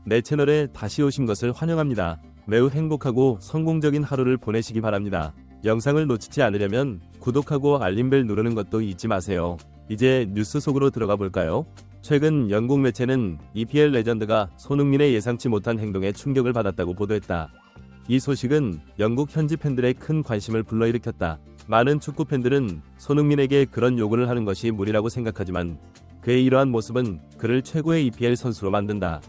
내 채널에 다시 오신 것을 환영합니다. 매우 행복하고 성공적인 하루를 보내시기 바랍니다. 영상을 놓치지 않으려면 구독하고 알림벨 누르는 것도 잊지 마세요. 이제 뉴스 속으로 들어가 볼까요? 최근 영국 매체는 EPL 레전드가 손흥민의 예상치 못한 행동에 충격을 받았다고 보도했다. 이 소식은 영국 현지 팬들의 큰 관심을 불러일으켰다. 많은 축구 팬들은 손흥민에게 그런 요구를 하는 것이 무리라고 생각하지만 그의 이러한 모습은 그를 최고의 EPL 선수로 만든다.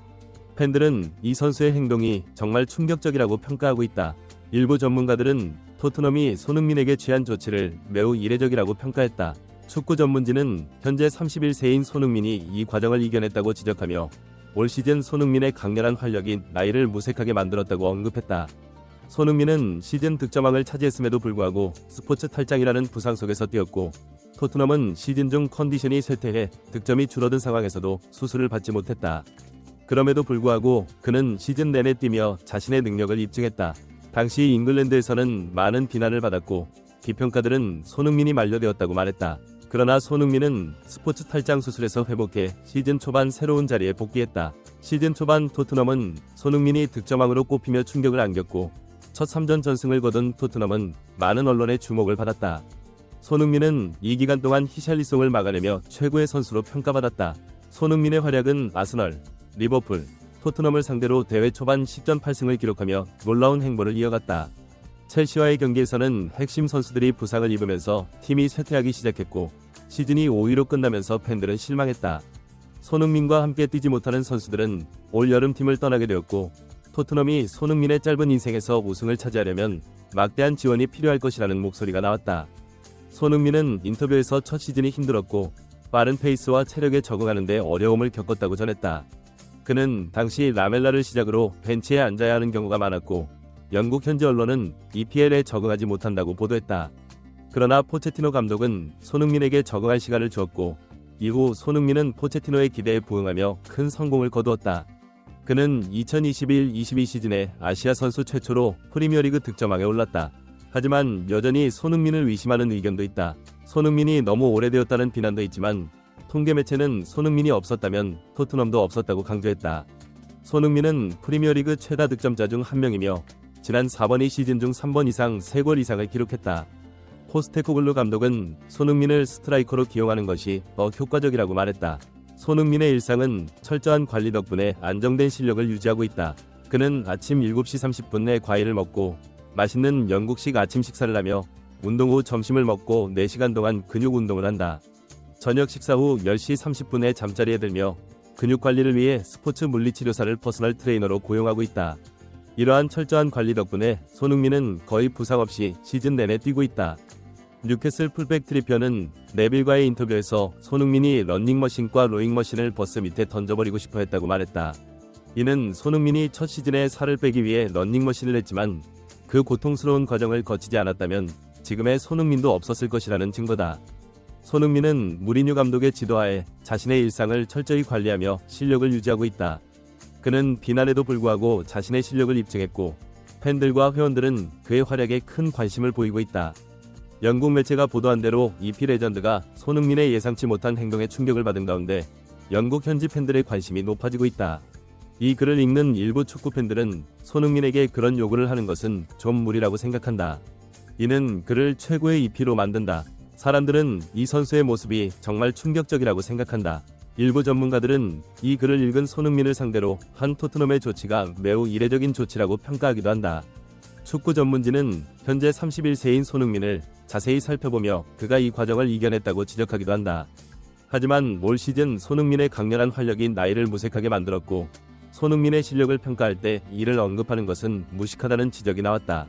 팬들은 이 선수의 행동이 정말 충격적이라고 평가하고 있다. 일부 전문가들은 토트넘이 손흥민에게 취한 조치를 매우 이례적이라고 평가했다. 축구 전문지는 현재 31세인 손흥민이 이 과정을 이겨냈다고 지적하며 올 시즌 손흥민의 강렬한 활력이 나이를 무색하게 만들었다고 언급했다. 손흥민은 시즌 득점왕을 차지했음에도 불구하고 스포츠 탈장이라는 부상 속에서 뛰었고 토트넘은 시즌 중 컨디션이 쇠퇴해 득점이 줄어든 상황에서도 수술을 받지 못했다. 그럼에도 불구하고 그는 시즌 내내 뛰며 자신의 능력을 입증했다. 당시 잉글랜드에서는 많은 비난을 받았고 비평가들은 손흥민이 만료되었다고 말했다. 그러나 손흥민은 스포츠 탈장 수술에서 회복해 시즌 초반 새로운 자리에 복귀했다. 시즌 초반 토트넘은 손흥민이 득점왕으로 꼽히며 충격을 안겼고 첫 3전 전승을 거둔 토트넘은 많은 언론의 주목을 받았다. 손흥민은 이 기간 동안 히샬리송을 막아내며 최고의 선수로 평가받았다. 손흥민의 활약은 아스널, 리버풀, 토트넘을 상대로 대회 초반 10전 8승을 기록하며 놀라운 행보를 이어갔다. 첼시와의 경기에서는 핵심 선수들이 부상을 입으면서 팀이 쇠퇴하기 시작했고 시즌이 5위로 끝나면서 팬들은 실망했다. 손흥민과 함께 뛰지 못하는 선수들은 올 여름 팀을 떠나게 되었고 토트넘이 손흥민의 짧은 인생에서 우승을 차지하려면 막대한 지원이 필요할 것이라는 목소리가 나왔다. 손흥민은 인터뷰에서 첫 시즌이 힘들었고 빠른 페이스와 체력에 적응하는 데 어려움을 겪었다고 전했다. 그는 당시 라멜라를 시작으로 벤치에 앉아야 하는 경우가 많았고 영국 현지 언론은 EPL에 적응하지 못한다고 보도했다. 그러나 포체티노 감독은 손흥민에게 적응할 시간을 주었고 이후 손흥민은 포체티노의 기대에 부응하며 큰 성공을 거두었다. 그는 2021-22 시즌에 아시아 선수 최초로 프리미어리그 득점왕에 올랐다. 하지만 여전히 손흥민을 의심하는 의견도 있다. 손흥민이 너무 오래되었다는 비난도 있지만 통계 매체는 손흥민이 없었다면 토트넘도 없었다고 강조했다. 손흥민은 프리미어리그 최다 득점자 중 한 명이며 지난 4번이 시즌 중 3번 이상 3골 이상을 기록했다. 포스테코글루 감독은 손흥민을 스트라이커로 기용하는 것이 더 효과적이라고 말했다. 손흥민의 일상은 철저한 관리 덕분에 안정된 실력을 유지하고 있다. 그는 아침 7시 30분에 과일을 먹고 맛있는 영국식 아침 식사를 하며 운동 후 점심을 먹고 4시간 동안 근육 운동을 한다. 저녁 식사 후 10시 30분에 잠자리에 들며 근육 관리를 위해 스포츠 물리치료사를 퍼스널 트레이너로 고용하고 있다. 이러한 철저한 관리 덕분에 손흥민은 거의 부상 없이 시즌 내내 뛰고 있다. 뉴캐슬 풀백 트리피어는 네빌과의 인터뷰에서 손흥민이 런닝머신과 로잉머신을 버스 밑에 던져버리고 싶어 했다고 말했다. 이는 손흥민이 첫 시즌에 살을 빼기 위해 런닝머신을 했지만 그 고통스러운 과정을 거치지 않았다면 지금의 손흥민도 없었을 것이라는 증거다. 손흥민은 무리뉴 감독의 지도하에 자신의 일상을 철저히 관리하며 실력을 유지하고 있다. 그는 비난에도 불구하고 자신의 실력을 입증했고 팬들과 회원들은 그의 활약에 큰 관심을 보이고 있다. 영국 매체가 보도한 대로 EP 레전드가 손흥민의 예상치 못한 행동에 충격을 받은 가운데 영국 현지 팬들의 관심이 높아지고 있다. 이 글을 읽는 일부 축구 팬들은 손흥민에게 그런 요구를 하는 것은 좀 무리라고 생각한다. 이는 그를 최고의 EP로 만든다. 사람들은 이 선수의 모습이 정말 충격적이라고 생각한다. 일부 전문가들은 이 글을 읽은 손흥민을 상대로 한 토트넘의 조치가 매우 이례적인 조치라고 평가하기도 한다. 축구 전문지는 현재 31세인 손흥민을 자세히 살펴보며 그가 이 과정을 이겨냈다고 지적하기도 한다. 하지만 올 시즌 손흥민의 강렬한 활력이 나이를 무색하게 만들었고 손흥민의 실력을 평가할 때 이를 언급하는 것은 무식하다는 지적이 나왔다.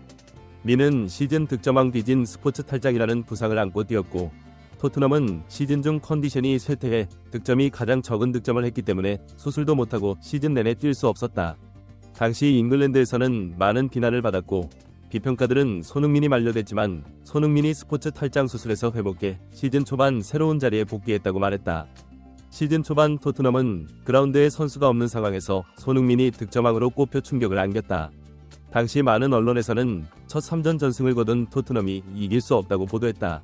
민은 시즌 득점왕 뒤진 스포츠 탈장이라는 부상을 안고 뛰었고 토트넘은 시즌 중 컨디션이 쇠퇴해 득점이 가장 적은 득점을 했기 때문에 수술도 못하고 시즌 내내 뛸 수 없었다. 당시 잉글랜드에서는 많은 비난을 받았고 비평가들은 손흥민이 만료됐지만 손흥민이 스포츠 탈장 수술에서 회복해 시즌 초반 새로운 자리에 복귀했다고 말했다. 시즌 초반 토트넘은 그라운드에 선수가 없는 상황에서 손흥민이 득점왕으로 꼽혀 충격을 안겼다. 당시 많은 언론에서는 첫 3전 전승을 거둔 토트넘이 이길 수 없다고 보도했다.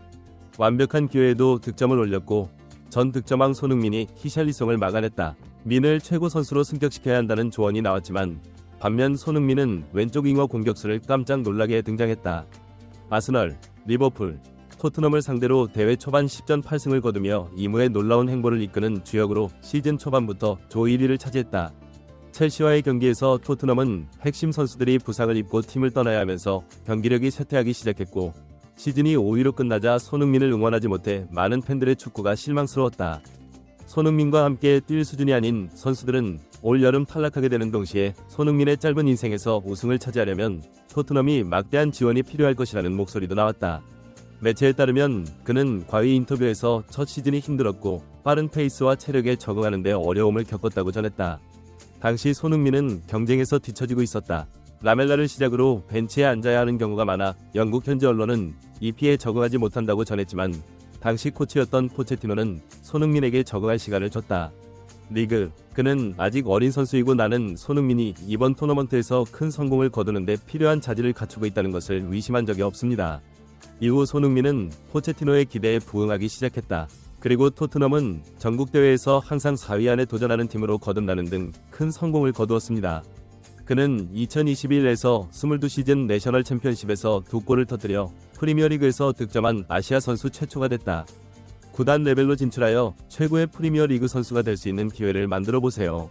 완벽한 기회에도 득점을 올렸고 전 득점왕 손흥민이 히샬리송을 막아냈다. 민을 최고 선수로 승격시켜야 한다는 조언이 나왔지만 반면 손흥민은 왼쪽 윙어 공격수를 깜짝 놀라게 등장했다. 아스널, 리버풀, 토트넘을 상대로 대회 초반 10전 8승을 거두며 이무의 놀라운 행보를 이끄는 주역으로 시즌 초반부터 조 1위를 차지했다. 첼시와의 경기에서 토트넘은 핵심 선수들이 부상을 입고 팀을 떠나야 하면서 경기력이 쇠퇴하기 시작했고 시즌이 5위로 끝나자 손흥민을 응원하지 못해 많은 팬들의 축구가 실망스러웠다. 손흥민과 함께 뛸 수준이 아닌 선수들은 올 여름 탈락하게 되는 동시에 손흥민의 짧은 인생에서 우승을 차지하려면 토트넘이 막대한 지원이 필요할 것이라는 목소리도 나왔다. 매체에 따르면 그는 과위 인터뷰에서 첫 시즌이 힘들었고 빠른 페이스와 체력에 적응하는 데 어려움을 겪었다고 전했다. 당시 손흥민은 경쟁에서 뒤처지고 있었다. 라멜라를 시작으로 벤치에 앉아야 하는 경우가 많아 영국 현지 언론은 EP에 적응하지 못한다고 전했지만 당시 코치였던 포체티노는 손흥민에게 적응할 시간을 줬다. 리그, 그는 아직 어린 선수이고 나는 손흥민이 이번 토너먼트에서 큰 성공을 거두는데 필요한 자질을 갖추고 있다는 것을 의심한 적이 없습니다. 이후 손흥민은 포체티노의 기대에 부응하기 시작했다. 그리고 토트넘은 전국대회에서 항상 4위 안에 도전하는 팀으로 거듭나는 등 큰 성공을 거두었습니다. 그는 2021에서 22시즌 내셔널 챔피언십에서 2골을 터뜨려 프리미어리그에서 득점한 아시아 선수 최초가 됐다. 구단 레벨로 진출하여 최고의 프리미어리그 선수가 될 수 있는 기회를 만들어보세요.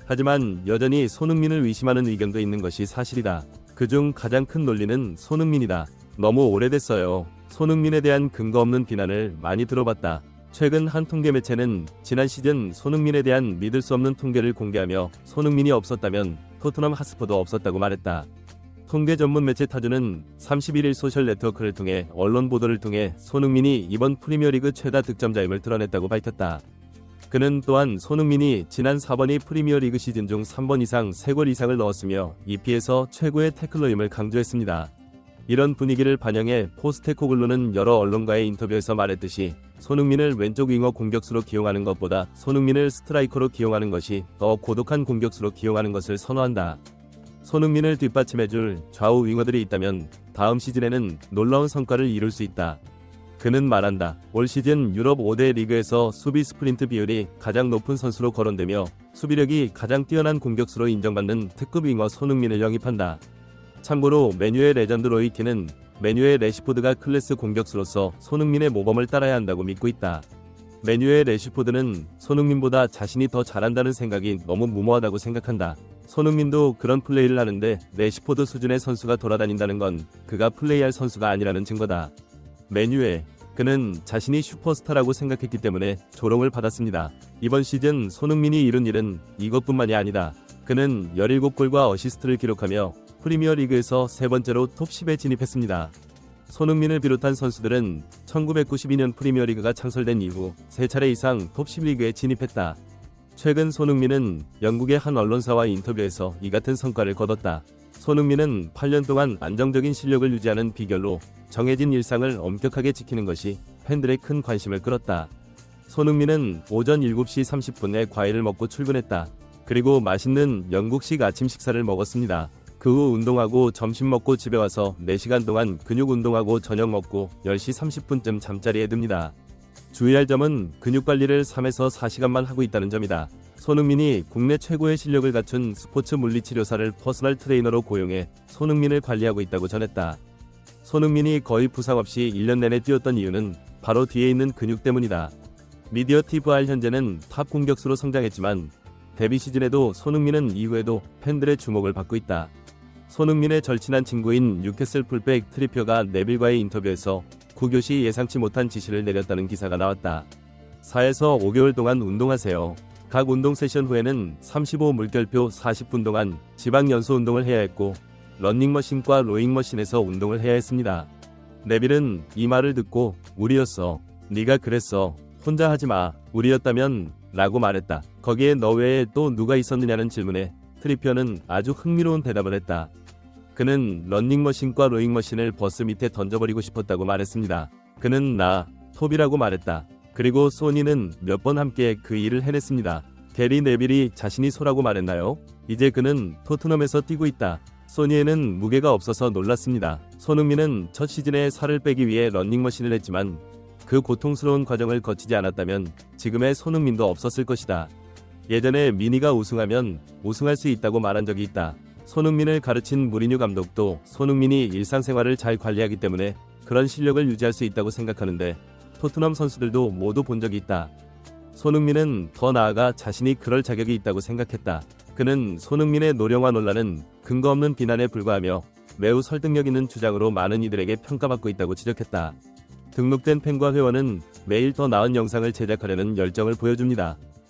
하지만 여전히 손흥민을 의심하는 의견도 있는 것이 사실이다. 그중 가장 큰 논리는 손흥민이다. 너무 오래됐어요. 손흥민에 대한 근거 없는 비난을 많이 들어봤다. 최근 한 통계 매체는 지난 시즌 손흥민에 대한 믿을 수 없는 통계를 공개하며 손흥민이 없었다면 토트넘 하스퍼도 없었다고 말했다. 통계 전문 매체 타주는 31일 소셜 네트워크를 통해 언론 보도를 통해 손흥민이 이번 프리미어리그 최다 득점자임을 드러냈다고 밝혔다. 그는 또한 손흥민이 지난 4번이 프리미어리그 시즌 중 3번 이상 3골 이상을 넣었으며 EP에서 최고의 태클러임을 강조했습니다. 이런 분위기를 반영해 포스테코글루는 여러 언론과의 인터뷰에서 말했듯이 손흥민을 왼쪽 윙어 공격수로 기용하는 것보다 손흥민을 스트라이커로 기용하는 것이 더 고독한 공격수로 기용하는 것을 선호한다. 손흥민을 뒷받침해줄 좌우 윙어들이 있다면 다음 시즌에는 놀라운 성과를 이룰 수 있다. 그는 말한다. 올 시즌 유럽 5대 리그에서 수비 스프린트 비율이 가장 높은 선수로 거론되며 수비력이 가장 뛰어난 공격수로 인정받는 특급 윙어 손흥민을 영입한다. 참고로 맨유의 레전드 로이키는 맨유의 레시포드가 클래스 공격수로서 손흥민의 모범을 따라야 한다고 믿고 있다. 맨유의 레시포드는 손흥민보다 자신이 더 잘한다는 생각이 너무 무모하다고 생각한다. 손흥민도 그런 플레이를 하는데 레시포드 수준의 선수가 돌아다닌다는 건 그가 플레이할 선수가 아니라는 증거다. 맨유에 그는 자신이 슈퍼스타라고 생각했기 때문에 조롱을 받았습니다. 이번 시즌 손흥민이 이룬 일은 이것뿐만이 아니다. 그는 17골과 어시스트를 기록하며 프리미어리그에서 세 번째로 톱 10에 진입했습니다. 손흥민을 비롯한 선수들은 1992년 프리미어리그가 창설된 이후 3차례 이상 톱 10리그에 진입했다. 최근 손흥민은 영국의 한 언론사와 인터뷰에서 이 같은 성과를 거뒀다. 손흥민은 8년 동안 안정적인 실력을 유지하는 비결로 정해진 일상을 엄격하게 지키는 것이 팬들의 큰 관심을 끌었다. 손흥민은 오전 7시 30분에 과일을 먹고 출근했다. 그리고 맛있는 영국식 아침 식사를 먹었습니다. 그 후 운동하고 점심 먹고 집에 와서 4시간 동안 근육 운동하고 저녁 먹고 10시 30분쯤 잠자리에 듭니다. 주의할 점은 근육 관리를 3에서 4시간만 하고 있다는 점이다. 손흥민이 국내 최고의 실력을 갖춘 스포츠 물리치료사를 퍼스널 트레이너로 고용해 손흥민을 관리하고 있다고 전했다. 손흥민이 거의 부상 없이 1년 내내 뛰었던 이유는 바로 뒤에 있는 근육 때문이다. 미디어 TVR 현재는 탑 공격수로 성장했지만 데뷔 시즌에도 손흥민은 이후에도 팬들의 주목을 받고 있다. 손흥민의 절친한 친구인 뉴캐슬 풀백 트리피어가 네빌과의 인터뷰에서 구교시 예상치 못한 지시를 내렸다는 기사가 나왔다. 4에서 5개월 동안 운동하세요. 각 운동 세션 후에는 35 물결표 40분 동안 지방 연소 운동을 해야 했고 러닝머신과 로잉머신에서 운동을 해야 했습니다. 네빌은 이 말을 듣고 우리였어. 네가 그랬어. 혼자 하지마. 우리였다면 라고 말했다. 거기에 너 외에 또 누가 있었느냐는 질문에 트리피어는 아주 흥미로운 대답을 했다. 그는 러닝머신과 로잉머신을 버스 밑에 던져버리고 싶었다고 말했습니다. 그는 나, 톱이라고 말했다. 그리고 소니는 몇 번 함께 그 일을 해냈습니다. 게리 네빌이 자신이 소라고 말했나요? 이제 그는 토트넘에서 뛰고 있다. 소니에는 무게가 없어서 놀랐습니다. 손흥민은 첫 시즌에 살을 빼기 위해 러닝머신을 했지만 그 고통스러운 과정을 거치지 않았다면 지금의 손흥민도 없었을 것이다. 예전에 미니가 우승하면 우승할 수 있다고 말한 적이 있다. 손흥민을 가르친 무리뉴 감독도 손흥민이 일상생활을 잘 관리하기 때문에 그런 실력을 유지할 수 있다고 생각하는데 토트넘 선수들도 모두 본 적이 있다. 손흥민은 더 나아가 자신이 그럴 자격이 있다고 생각했다. 그는 손흥민의 노령화 논란은 근거 없는 비난에 불과하며 매우 설득력 있는 주장으로 많은 이들에게 평가받고 있다고 지적했다. 등록된 팬과 회원은 매일 더 나은 영상을 제작하려는 열정을 보여줍니다.